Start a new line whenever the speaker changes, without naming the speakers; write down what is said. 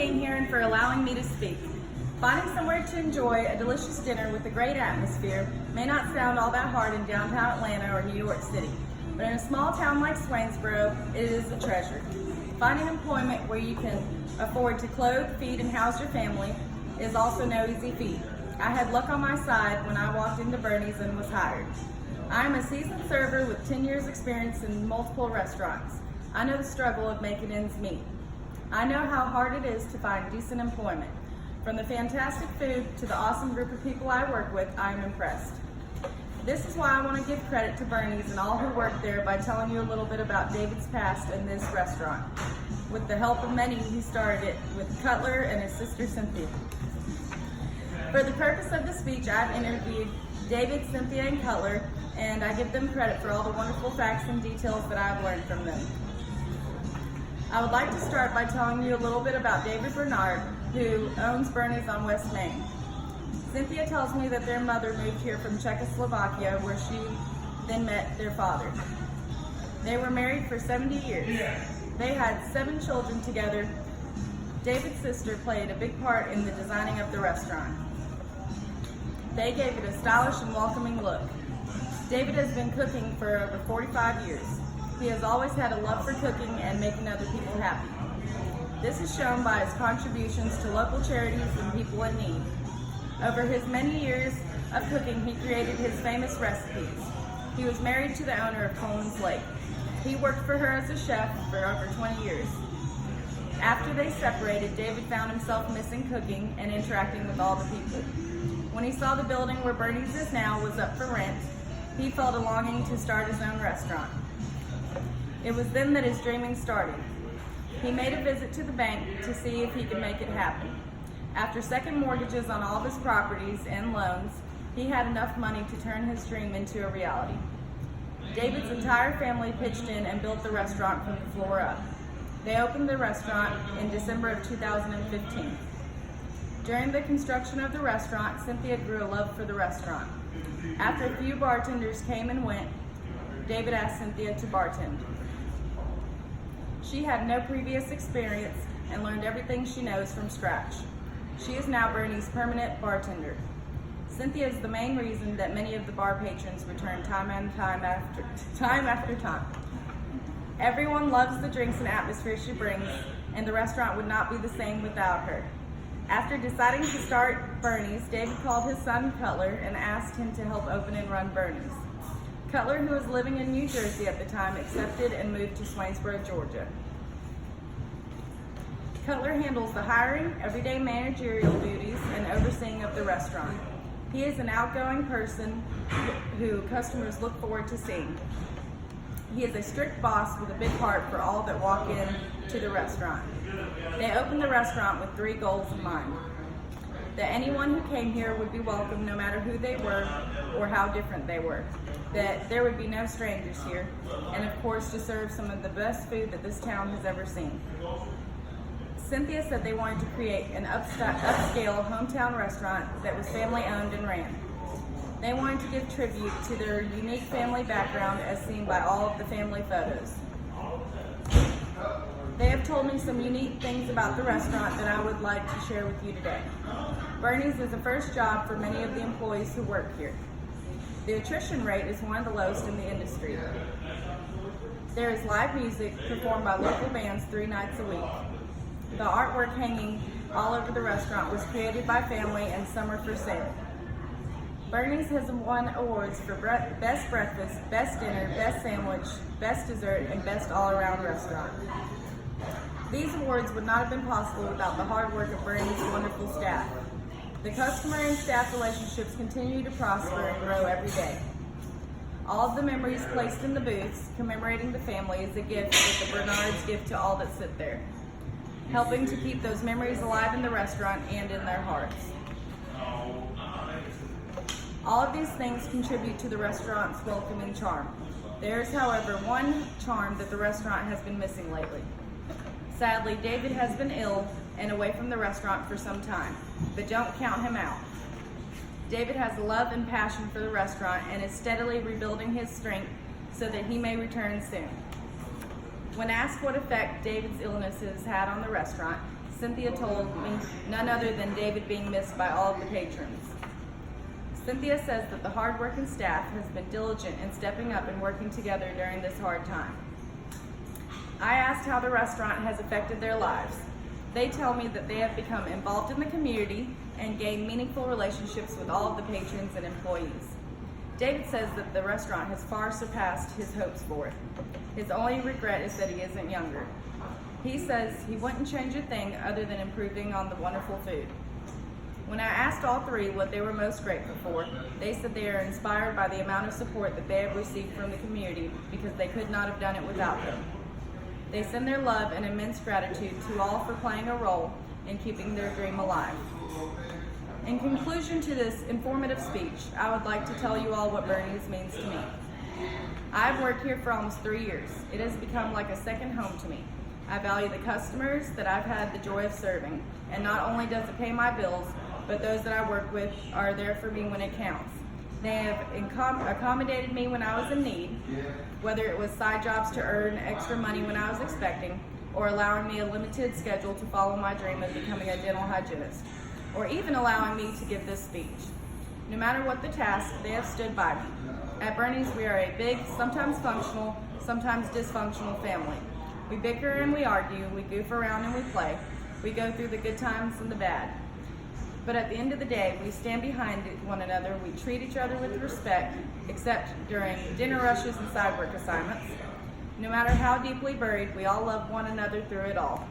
being here and for allowing me to speak. Finding somewhere to enjoy a delicious dinner with a great atmosphere may not sound all that hard in downtown Atlanta or New York City, but in a small town like Swainsboro, it is a treasure. Finding employment where you can afford to clothe, feed, and house your family is also no easy feat. I had luck on my side when I walked into Berni's and was hired. I am a seasoned server with 10 years experience in multiple restaurants. I know the struggle of making ends meet. I know how hard it is to find decent employment. From the fantastic food to the awesome group of people I work with, I am impressed. This is why I want to give credit to Berni's and all who work there by telling you a little bit about David's past in this restaurant. With the help of many, he started it with Cutler and his sister Cynthia. For the purpose of the speech, I've interviewed David, Cynthia, and Cutler, and I give them credit for all the wonderful facts and details that I've learned from them. I would like to start by telling you a little bit about David Bernard, who owns Berni's on West Main. Cynthia tells me that their mother moved here from Czechoslovakia, where she then met their father. They were married for 70 years. They had 7 children together. David's sister played a big part in the designing of the restaurant. They gave it a stylish and welcoming look. David has been cooking for over 45 years. He has always had a love for cooking and making other people happy. This is shown by his contributions to local charities and people in need. Over his many years of cooking, he created his famous recipes. He was married to the owner of Coleman's Lake. He worked for her as a chef for over 20 years. After they separated, David found himself missing cooking and interacting with all the people. When he saw the building where Berni's is now was up for rent, he felt a longing to start his own restaurant. It was then that his dreaming started. He made a visit to the bank to see if he could make it happen. After second mortgages on all of his properties and loans, he had enough money to turn his dream into a reality. David's entire family pitched in and built the restaurant from the floor up. They opened the restaurant in December of 2015. During the construction of the restaurant, Cynthia grew a love for the restaurant. After a few bartenders came and went, David asked Cynthia to bartend. She had no previous experience and learned everything she knows from scratch. She is now Berni's permanent bartender. Cynthia is the main reason that many of the bar patrons return time after time. Everyone loves the drinks and atmosphere she brings, and the restaurant would not be the same without her. After deciding to start Berni's, David called his son Cutler and asked him to help open and run Berni's. Cutler, who was living in New Jersey at the time, accepted and moved to Swainsboro, Georgia. Cutler handles the hiring, everyday managerial duties, and overseeing of the restaurant. He is an outgoing person who customers look forward to seeing. He is a strict boss with a big heart for all that walk in to the restaurant. They opened the restaurant with 3 goals in mind: that anyone who came here would be welcome no matter who they were or how different they were, that there would be no strangers here, and of course to serve some of the best food that this town has ever seen. Cynthia said they wanted to create an upscale hometown restaurant that was family owned and ran. They wanted to give tribute to their unique family background as seen by all of the family photos. They have told me some unique things about the restaurant that I would like to share with you today. Berni's is the first job for many of the employees who work here. The attrition rate is one of the lowest in the industry. There is live music performed by local bands 3 nights a week. The artwork hanging all over the restaurant was created by family and some are for sale. Berni's has won awards for Best Breakfast, Best Dinner, Best Sandwich, Best Dessert, and Best All-Around Restaurant. These awards would not have been possible without the hard work of Berni's wonderful staff. The customer and staff relationships continue to prosper and grow every day. All of the memories placed in the booths commemorating the family is a gift that the Bernards give to all that sit there, helping to keep those memories alive in the restaurant and in their hearts. All of these things contribute to the restaurant's welcoming charm. There is, however, one charm that the restaurant has been missing lately. Sadly, David has been ill and away from the restaurant for some time, but don't count him out. David has a love and passion for the restaurant and is steadily rebuilding his strength so that he may return soon. When asked what effect David's illness has had on the restaurant, Cynthia told me none other than David being missed by all of the patrons. Cynthia says that the hardworking staff has been diligent in stepping up and working together during this hard time. I asked how the restaurant has affected their lives. They tell me that they have become involved in the community and gained meaningful relationships with all of the patrons and employees. David says that the restaurant has far surpassed his hopes for it. His only regret is that he isn't younger. He says he wouldn't change a thing other than improving on the wonderful food. When I asked all three what they were most grateful for, they said they are inspired by the amount of support that they have received from the community because they could not have done it without them. They send their love and immense gratitude to all for playing a role in keeping their dream alive. In conclusion to this informative speech, I would like to tell you all what Berni's means to me. I've worked here for almost 3 years. It has become like a second home to me. I value the customers that I've had the joy of serving, and not only does it pay my bills, but those that I work with are there for me when it counts. They have accommodated me when I was in need, whether it was side jobs to earn extra money when I was expecting, or allowing me a limited schedule to follow my dream of becoming a dental hygienist, or even allowing me to give this speech. No matter what the task, they have stood by me. At Berni's, we are a big, sometimes functional, sometimes dysfunctional family. We bicker and we argue, we goof around and we play. We go through the good times and the bad. But at the end of the day, we stand behind one another, we treat each other with respect, except during dinner rushes and side work assignments. No matter how deeply buried, we all love one another through it all.